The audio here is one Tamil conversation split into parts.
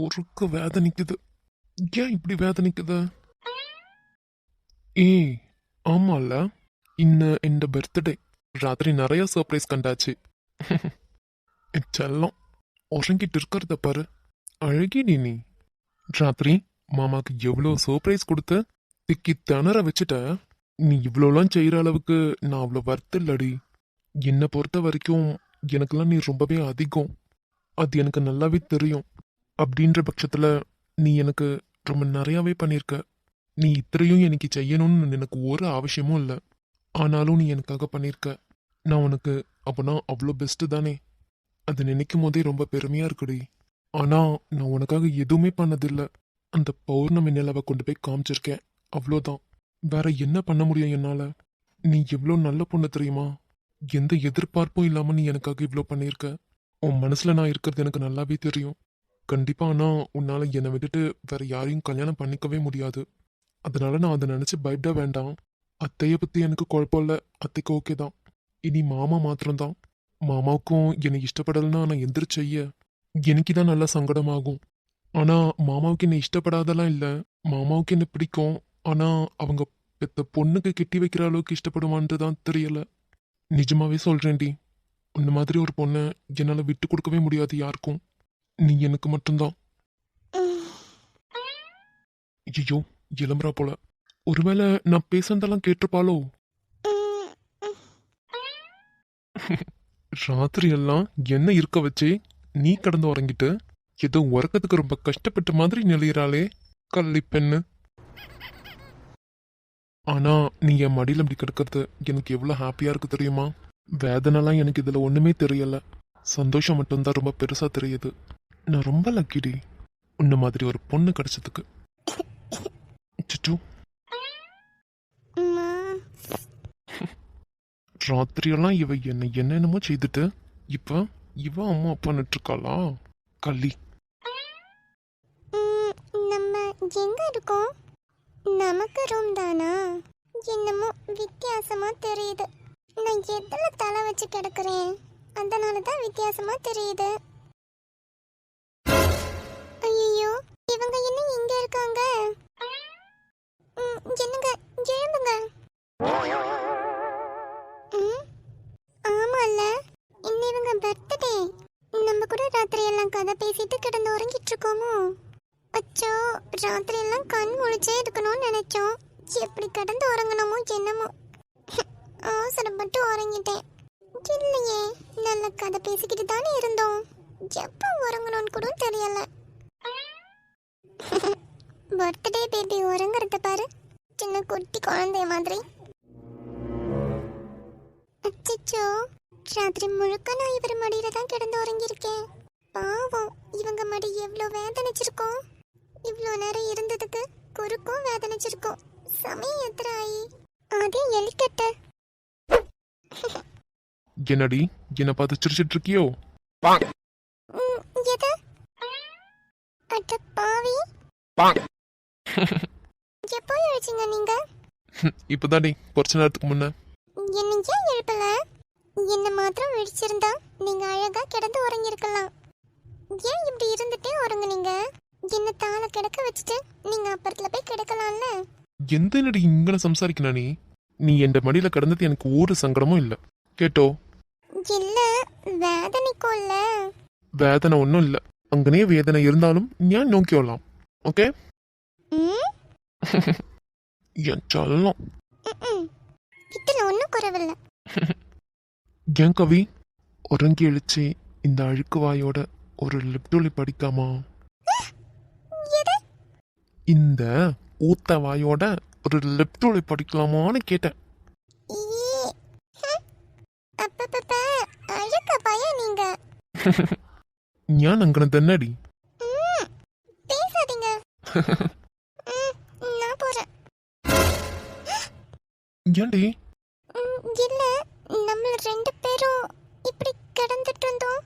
குறுக்க வேதனிக்குது. ஏன் இப்படி வேதனிக்குது? ஏய், ஆமால, இன்னு என் பர்த்டே. ராத்திரி நிறைய சர்ப்ரைஸ் கண்டாச்சு. செல்லம் உறங்கிட்டு இருக்கிறத பாரு. அழகிடி நீ. ராத்திரி மாமாக்கு எவ்வளோ சர்ப்ரைஸ் கொடுத்த, திக்கி திணற வச்சுட்ட. நீ இவ்வளோலாம் செய்யற அளவுக்கு நான் அவ்வளோ வர்த்து இல்லடி. என்னை பொறுத்த வரைக்கும் எனக்கெல்லாம் நீ ரொம்பவே அதிகம். அது எனக்கு நல்லாவே தெரியும். அப்படின்ற பட்சத்துல நீ எனக்கு ரொம்ப நிறையாவே பண்ணியிருக்க. நீ இத்தனையும் எனக்கு செய்யணும்னு எனக்கு ஒரு அவசியமும் இல்லை. ஆனாலும் நீ எனக்காக பண்ணியிருக்க. நான் உனக்கு அப்போனா அவ்வளோ பெஸ்ட்டு தானே. அது நினைக்கும் போதே ரொம்ப பெருமையா இருக்குடி. ஆனா நான் உனக்காக எதுவுமே பண்ணதில்லை. அந்த பௌர்ணமி நிலவை கொண்டு போய் காமிச்சிருக்கேன், அவ்வளோதான். வேற என்ன பண்ண முடியும் என்னால? நீ எவ்வளோ நல்ல பொண்ணு தெரியுமா? எந்த எதிர்பார்ப்பும் இல்லாம நீ எனக்காக இவ்வளோ பண்ணியிருக்க. உன் மனசுல நான் இருக்கிறது எனக்கு நல்லாவே தெரியும். கண்டிப்பா ஆனா உன்னால என்னை விட்டுட்டு வேற யாரையும் கல்யாணம் பண்ணிக்கவே முடியாது. அதனால நான் அதை நினைச்சு பயப்பட வேண்டாம். அத்தைய பத்தி எனக்கு குழப்பம் இல்லை. அத்தைக்கு ஓகே தான். இனி மாமா மாத்திரம்தான். மாமாவுக்கும் என்னை இஷ்டப்படலைன்னா நான் எந்திரிச்சு செய்ய எனக்கு தான் நல்லா சங்கடமாகும். ஆனா மாமாவுக்கு என்னை இஷ்டப்படாதெல்லாம் இல்லை. மாமாவுக்கு என்ன பிடிக்கும். ஆனா அவங்க பெத்த பொண்ணுக்கு கெட்டி வைக்கிற அளவுக்கு இஷ்டப்படுவான்ட்டு தான் தெரியல. நிஜமாவே சொல்றேன்டி, உன்ன மாதிரி ஒரு பொண்ணை என்னால விட்டு கொடுக்கவே முடியாது யாருக்கும். நீ எனக்கு மட்டும்தான். ஐயோ, இளம்பரா போல. ஒருவேளை நான் பேசுனதெல்லாம் கேட்டிருப்பாளோ? ராத்திரி எல்லாம் என்ன இருக்க வச்சு நீ கடந்து உறங்கிட்டு ஏதோ உறக்கத்துக்கு ரொம்ப கஷ்டப்பட்ட மாதிரி நெளியறாளே கள்ளி பெண்ணு. ஆனா நீ என் மடியில அப்படி கிடக்கிறது எனக்கு எவ்வளவு ஹாப்பியா இருக்கு தெரியுமா? வேதனைலாம் எனக்கு இதுல ஒண்ணுமே தெரியல. சந்தோஷம் மட்டும்தான் ரொம்ப பெருசா தெரியுது. நான் ரொம்ப லக்கிடி உன்ன மாதிரி ஒரு பொண்ணு கிடைச்சதுக்கு. சிச்சு, ராத்திரியெல்லாம் இவ என்ன என்னென்னமோ செய்துட்டு இப்ப இவ அம்மா அப்பா இருக்காளா கள்ளி. நம்ம எங்க இருக்கோம்? நமக்கு ரூம் தானா? என்னமோ வித்தியாசமா தெரியுது. நான் எதுல தலை வச்சு கிடக்குறேன், அதனாலதான் வித்தியாசமா தெரியுது. ஐயோ, இவங்க என்ன இங்க இருக்காங்க? என்னங்க, எழும்புங்க. ஆமால, இன்னும் இவங்க பர்த்டே. நம்ம கூட ராத்திரி எல்லாம் கதை பேசிட்டு கிடந்து உறங்கிட்டு இருக்கோமோ? அச்சோ, ராத்திரி எல்லாம் கண் முழிச்சே இருக்கணும்னு நினைச்சோம். எப்படி கடந்து உறங்கணுமோ என்னமோ. அவசரப்பட்டு உறங்கிட்டேன். இல்லையே, நல்ல கதை பேசிக்கிட்டு தானே இருந்தோம். எப்ப உறங்கணும்னு கூட தெரியல. பர்த்டே பேபி உறங்குறத பாரு, சின்ன குட்டி குழந்தைய மாதிரி. அச்சோ, ராத்திரி முழுக்க நான் இவர் மடியில தான் கிடந்து உறங்கியிருக்கேன். பாவம், இவங்க மடி எவ்வளோ வேதனைச்சிருக்கோம். இவ்வளோ நேரம் இருந்ததுக்கு குறுக்கும் வேதனைச்சிருக்கோம். சமயம் எத்தனை ஆயி? அதே எலிக்கட்ட. என்னடி என்ன பார்த்து சிரிச்சிட்டு இருக்கியோ? எது? அட பாவி, எப்போ எழுச்சிங்க நீங்க? இப்பதாடி கொஞ்ச நேரத்துக்கு முன்ன. என்ன ஏன் எழுப்பல? என்ன மாத்திரம் விழிச்சிருந்தா நீங்க அழகா கிடந்து உறங்கிருக்கலாம். ஏன் இப்படி இருந்துட்டே உறங்குனீங்க? என்ன தாள கிடக்க வச்சுட்டு நீங்க அப்புறத்துல போய் கிடக்கலாம்ல. எந்த நடி இங்கன சம்சாரிக்கணும் நீ? நீ என் மடியில கிடந்தது எனக்கு ஒரு சங்கடமும் இல்ல கேட்டோ? இல்ல, வேதனைக்கும் இல்ல. வேதனை ஒன்றும் இல்ல. அங்கனே வேதனை இருந்தாலும் ஞான் நோக்கியோலாம். ஓகே? என் சொல்லம். இதுல ஒன்னும் குறவில்ல. ஏன் கவி, உறங்கி எழுச்சி இந்த அழுக்கு வாயோட ஒரு லிப்டொலி படிக்காமா? இந்த ஊத்த வாயோட ஒரு லிப்டொலி படிக்கலாமான்னு கேட்டேன். ஞான் அங்கன தன்னடி. பேசாதீங்க. நான் போறேன். ஏன்டி? இல்ல, நம்ம ரெண்டு பேரும் இப்படி கிடந்துட்டு இருந்தோம்.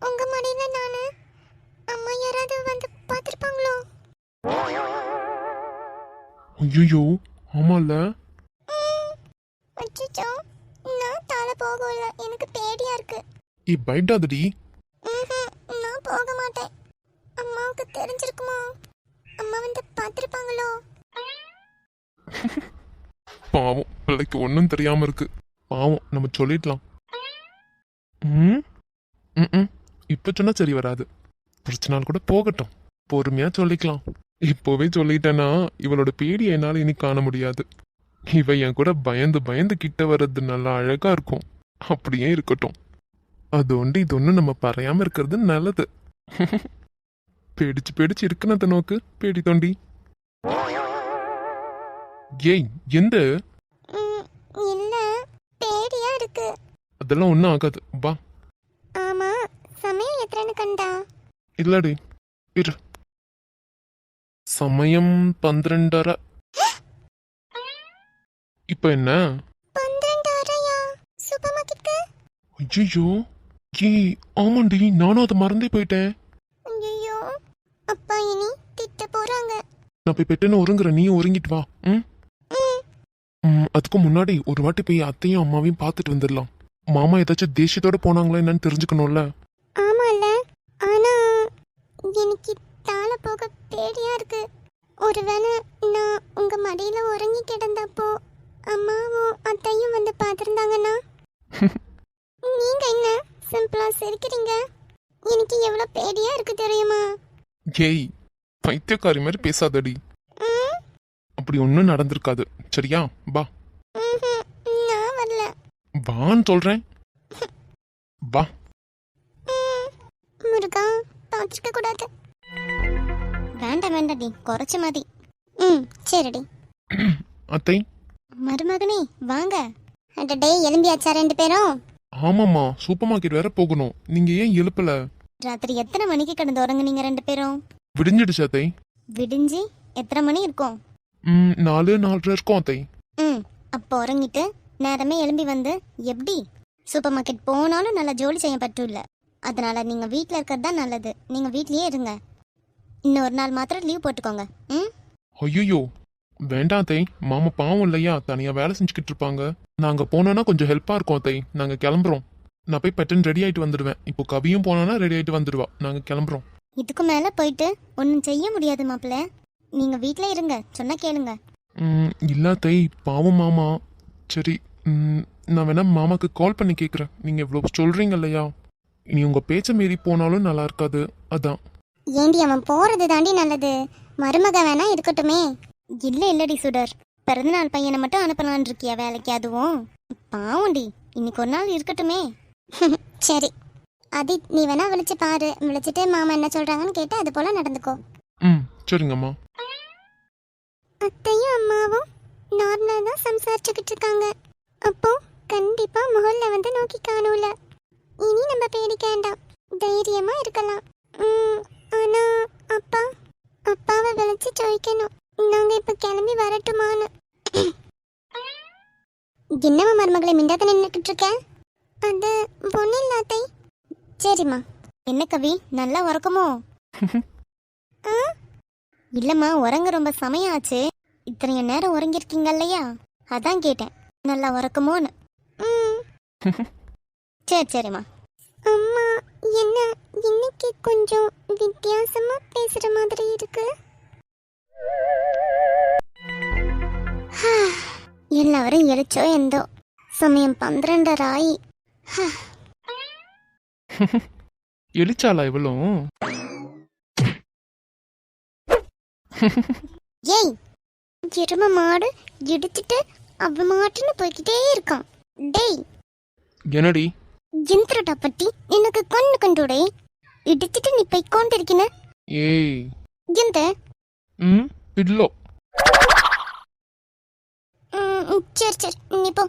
உங்க மடியில நானு. அம்மா யாராவது வந்து பாத்திருப்பாங்களோ? ஐயோ, ஆமால. அச்சோ, நான் தலை போகல. எனக்கு பேடியா இருக்கு. பயப்படாதடி. நான் போக மாட்டேன். அம்மாவுக்கு தெரிஞ்சிருக்குமா? அம்மா வந்து பார்த்திருப்பாங்களோ? பாவம், பிள்ளைக்கு ஒன்றும் தெரியாம இருக்கு. பாவம், நம்ம சொல்லிடலாம். ம் ம் இப்ப சொன்னா சரி வராது. கொஞ்ச நாள் கூட போகட்டும், பொறுமையா சொல்லிக்கலாம். இப்போவே சொல்லிட்டேன்னா இவளோட பேடி என்னால இனி காண முடியாது. இவ என் கூட பயந்து பயந்து கிட்ட வர்றது நல்லா அழகா இருக்கும். அப்படியே இருக்கட்டும். அது ஒன்று இது ஒன்று நம்ம பறையாம இருக்கிறது நல்லது. பேடிச்சு பேடிச்சு இருக்கனத நோக்கு பேடி தோண்டி. ஏய், எந்த இல்ல, பேடியா இருக்கு. அதெல்லாம் ஒன்றும் ஆகாது, வா. ஆமா, சமயம் எத்தனைன்னு கண்டா? இல்லடி, இரு. சமயம் 12:30. இப்ப என்ன? 12:30யா? சூப்பர் மார்க்கெட்க்கு? ஐயோ, ஏய் ஆமாண்டி, நானும் அதை மறந்தே போயிட்டேன். ஐயோ, அப்பா இனி திட்ட போறாங்க. நான் போய் பெட்டுன்னு ஒருங்குறேன், நீயும் ஒருங்கிட்டு வா. ம் அதுக்கு முன்னாடி ஒரு வாட்டி போய் அத்தையும் அம்மாவையும் பார்த்துட்டு வந்துடலாம். மாமா ஏதாச்சும் தேசியத்தோட போனாங்களா என்னன்னு தெரிஞ்சுக்கணும்ல. ஆமால, ஆனா எனக்கு தாள போக பேடியா இருக்கு. ஒருவேளை நான் உங்க மடியில உறங்கி கிடந்தப்போ அம்மாவும் அத்தையும் வந்து பார்த்திருந்தாங்கன்னா? நீங்க என்ன சிம்பிளா சிரிக்கிறீங்க? எனக்கு எவ்வளவு பேடியா இருக்கு தெரியுமா? ஏய், பைத்தியக்காரி மாதிரி பேசாதடி. ம், அப்படி ஒன்றும் நடந்திருக்காது, சரியா? வா. ம்ஹும், நான் வரல. வான்னு சொல்றேன், வா. முருகா, பார்த்துருக்க கூடாது. வேண்டாம் வேண்டாடி, குறைச்ச மாதிரி. சரிடி. அத்தை. மருமகனே வாங்க. அடடே, எலும்பியாச்சா ரெண்டு பேரும்? ஆமாம்மா, சூப்பர் மார்க்கெட் வேற போகணும். நீங்க ஏன் எழுப்பல? ராத்திரி எத்தனை மணிக்கு கிடந்து உறங்குனீங்க ரெண்டு பேரும்? விடிஞ்சிடுச்சு அத்தை. விடிஞ்சு எத்தனை மணி இருக்கும்? 4-4:30 இருக்கும் அத்தை. அப்போ உறங்கிட்டு நேரமே எழும்பி வந்து எப்படி சூப்பர் மார்க்கெட் போனாலும் நல்லா ஜோலி செய்ய பட்டும் இல்லை. அதனால நீங்க வீட்டில் இருக்கிறது தான் நல்லது. நீங்க வீட்லயே இருங்க. இன்னொரு நாள் மாத்திரம் லீவ் போட்டுக்கோங்க. ஐயோ, வேண்டாம் அத்தை. மாமா பாவம் இல்லையா, தனியா வேலை செஞ்சுக்கிட்டு இருப்பாங்க. நாங்க போனோன்னா கொஞ்சம் ஹெல்ப்பா இருக்கும் அத்தை. நாங்க கிளம்புறோம். நான் போய் பட்டன் ரெடி ஆயிட்டு வந்துடுவேன். இப்போ கவியும் போனோன்னா ரெடி ஆயிட்டு வந்துடுவா. நாங்க கிளம்புறோம். இதுக்கு மேல போயிட்டு ஒன்றும் செய்ய முடியாது மாப்பிள்ள. நீங்க வீட்டில் இருங்க, சொன்னா கேளுங்க. இல்ல அத்தை, பாவம் மாமா. சரி, நான் வேணா மாமாக்கு கால் பண்ணி கேட்குறேன். நீங்க இவ்வளோ சொல்றீங்க இல்லையா, இனி உங்க பேச்ச மீறி போனாலும் நல்லா இருக்காது, அதான். ஏண்டி, அவன் போறது தாண்டி நல்லது. மருமக வேணா இருக்கட்டுமே. இல்லடி சுடர், பிறந்தநாள் பையனை மட்டும் அனுப்பலான் இருக்கியா வேலைக்கு? அதுவும் பாவண்டி, இன்னைக்கு ஒரு நாள் இருக்கட்டுமே. சரி அதி, நீ வேணா விழிச்சு பாரு. விழிச்சிட்டு மாமா என்ன சொல்றாங்கன்னு கேட்டு அது போல நடந்துக்கோ. சரிங்கம்மா. அத்தையும் அம்மாவும் நார்மலா தான் சம்சாரிச்சுக்கிட்டு இருக்காங்க. அப்போ கண்டிப்பா முகல்ல வந்து நோக்கி காணூல. இனி நம்ம பேடிக்க வேண்டாம், தைரியமா இருக்கலாம். ஆனா அப்பாவை விழிச்சு ചോദിக்கணும், நாங்க இப்ப கிளம்பி வரட்டுமான்னு. என்னவா மருமகளை மிண்டாத நின்னுக்கிட்டு இருக்க? அது பொண்ணு இல்லாத்தை. சரிம்மா. என்ன கவி, நல்லா உறக்கமோ? இல்லம்மா, உறங்க ரொம்ப சமயம் ஆச்சு. இத்தனை நேரம் உறங்கிருக்கீங்க இல்லையா, அதான் கேட்டேன். நல்லா உறக்கமோன்னு. சரிம்மா. அம்மா, என்ன இன்னைக்கு கொஞ்சம் வித்தியாசமா பேசுற மாதிரி இருக்கு. எல்லாரும் எழுச்சோ எந்தோ, சமயம் 12:30 ஆயி. எலிச்சாலா இவளும்? ஏய், எரும மாடு இடிச்சிட்டு அவ மாட்டுன்னு போய்கிட்டே இருக்கான். டேய் என்னடி? எந்திரடா பட்டி, எனக்கு கண்ணு கண்டுடே. இடிச்சிட்டு நீ போய்கொண்டிருக்கின. ஏய் எந்த பில்லோ. சரி நீ போ.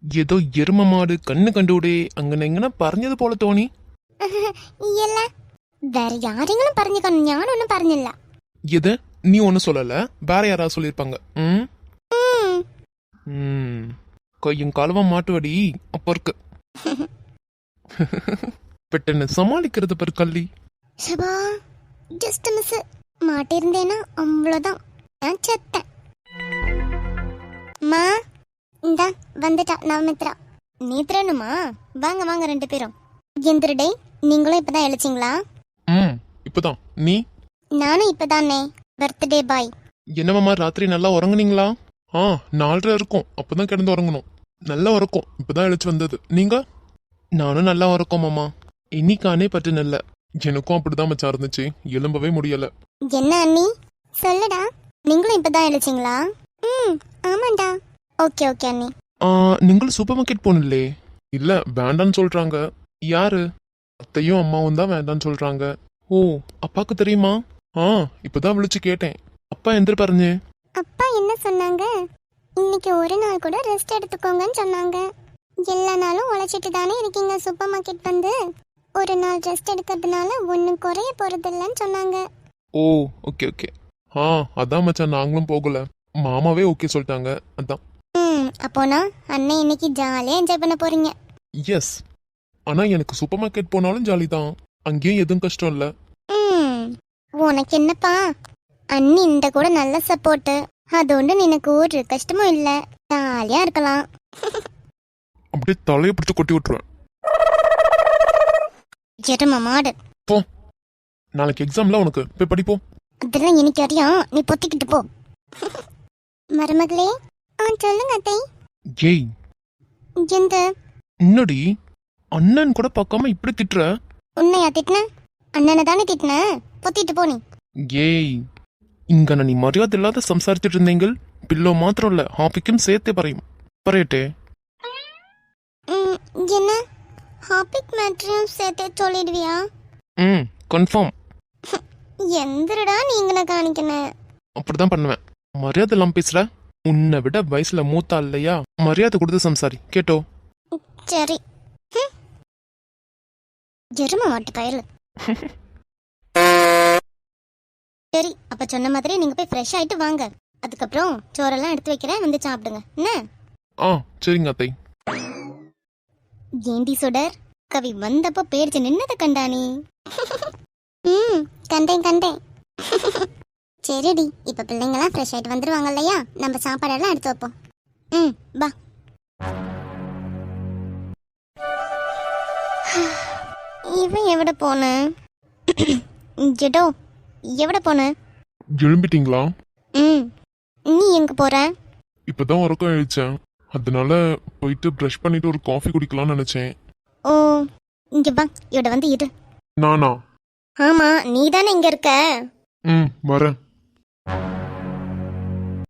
ஏதோ எரும மாடு கண்ணு கண்டுடே അങ്ങനെ എങ്ങനെ പറഞ്ഞത് പോലെ തോന്നി. இல்ல, வேற யாரெങ്കിലും പറഞ്ഞു കാണും, ഞാനൊന്നും പറഞ്ഞില്ല. எது, நீ ஒன்னும் சொல்லல, வேற யாராவது சொல்லிருப்பாங்க. கையும் காலவா மாட்டுவடி அப்ப இருக்கு. பெட்டன்னு சமாளிக்கிறது பாரு கள்ளி. சபா, ஜஸ்ட் மிஸ். மாட்டிருந்தேனா அவ்வளவுதான், நான் செத்தேன். மா, இந்தா வந்துட்டா நவமித்ரா. நேத்ரனுமா? வாங்க வாங்க ரெண்டு பேரும். எந்திரடே, நீங்களும் இப்பதான் எழுச்சிங்களா? இப்பதான். நீ? நானும் இப்பதானே. Birthday boy. என்ன மாமா ராத்திரி நல்லா உறங்குனீங்களா? 4:30 இருக்கும். அப்பதான் கிடந்து உறங்கணும். நல்லா உறக்கம். இப்பதான் எழுச்சு வந்தது. நீங்க? நானும் நல்லா உறக்கம் மாமா. இன்னைக்கானே பட்டு நல்ல. எனக்கும் அப்படிதான் மச்சான் இருந்துச்சு. எலும்பவே முடியல. என்ன அண்ணி? சொல்லுடா. நீங்களும் இப்பதான் எழுச்சிங்களா? ஆமாண்டா. ஓகே ஓகே அண்ணி. நீங்களும் சூப்பர் மார்க்கெட் போகணும்லே? இல்ல வேண்டான்னு சொல்றாங்க. யாரு? அத்தையும் அம்மாவும் தான் வேண்டான்னு சொல்றாங்க. ஓ, அப்பாக்கு தெரியுமா? இப்பதான் விழிச்சு கேட்டேன். அப்பா எந்திர பாருங்க. அப்பா என்ன சொன்னாங்க? இன்னைக்கு ஒரு நாள் கூட ரெஸ்ட் எடுத்துக்கோங்கன்னு சொன்னாங்க. எல்லா நாளும் உழைச்சிட்டு தானே இருக்கீங்க சூப்பர் மார்க்கெட் வந்து. ஒரு நாள் ரெஸ்ட் எடுக்கிறதுனால ஒன்றும் குறைய போறது இல்லைன்னு சொன்னாங்க. ஓ, ஓகே ஓகே. அதான் மச்சான் நாங்களும் போகல. மாமாவே ஓகே சொல்லிட்டாங்க. அதான். அப்போனா அண்ணன் இன்னைக்கு ஜாலியா என்ஜாய் பண்ண போறீங்க. எஸ். ஆனா எனக்கு சூப்பர் மார்க்கெட் போனாலும் ஜாலி தான். அங்கேயும் எதுவும் கஷ்டம் இல்ல. உனக்கு என்னப்பா, அண்ணி இந்த கூட நல்ல சப்போர்ட். அதோண்டு எனக்கு ஒரு கஷ்டமும் இல்ல. ஜாலியா இருக்கலாம். அப்படியே தலையை பிடிச்சு கொட்டி விட்டுருவேன். எரும மாடு. போ, நாளைக்கு எக்ஸாம்ல உனக்கு போய் படிப்போம். அதெல்லாம் எனக்கு அறியும். நீ பொத்திக்கிட்டு போ. மருமகளே. சொல்லுங்க அத்தை. ஏய், எந்த என்னடி அண்ணன் கூட பார்க்காம இப்படி திட்டுற? உன்னையா திட்டின? அண்ணனை தானே திட்டின. பொத்திட்டு போ நீ. ஏய், இங்க நீ மரியாதை இல்லாத சம்சாரிச்சுட்டு இருந்தீங்கள். பில்லோ மாத்திரம் இல்ல, ஹாப்பிக்கும் சேர்த்தே பறையட்டே. என்ன ஹாபிக் மேட்ரியும் சேர்த்தே சொல்லிடுவியா? கன்ஃபார்ம். எந்திரடா நீங்கள காணிக்கணும். அப்படிதான் பண்ணுவேன். மரியாதை இல்லாம பேசுற. உன்னை விட வயசுல மூத்தா இல்லையா? மரியாதை கொடுத்து சம்சாரி. கேட்டோ? சரி. எரும மாட்டு பயலு. சரி, அப்ப சொன்ன மாதிரி நீங்க போய் ஃப்ரெஷ் ஆயிட்டு வாங்க. அதுக்கப்புறம் சோறெல்லாம் எடுத்து வைக்கிறேன், வந்து சாப்பிடுங்க என்ன? சரிங்க அத்தை. ஏண்டி சுடர், கவி வந்தப்ப பேடிச்சு நின்னத கண்டானி? கண்டேன். சரிடி, இப்ப பிள்ளைங்களாம் ஃப்ரெஷ் ஆயிட்டு வந்துருவாங்க இல்லையா? நம்ம சாப்பாடெல்லாம் எடுத்து வைப்போம். பா. இவன் எവിടെ போன? ஜெடோ, எവിടെ போன? எழும்பிட்டீங்களா? நீ எங்க போற? இப்பதான் உறக்கம் எழுச்சேன். அதனால போயிட்டு பிரஷ் பண்ணிட்டு ஒரு காஃபி குடிக்கலாம்னு நினைச்சேன். ஓ, இங்க வா. இவட வந்து இரு. நானா? ஆமா, நீ தானே இங்க இருக்க. வரேன்.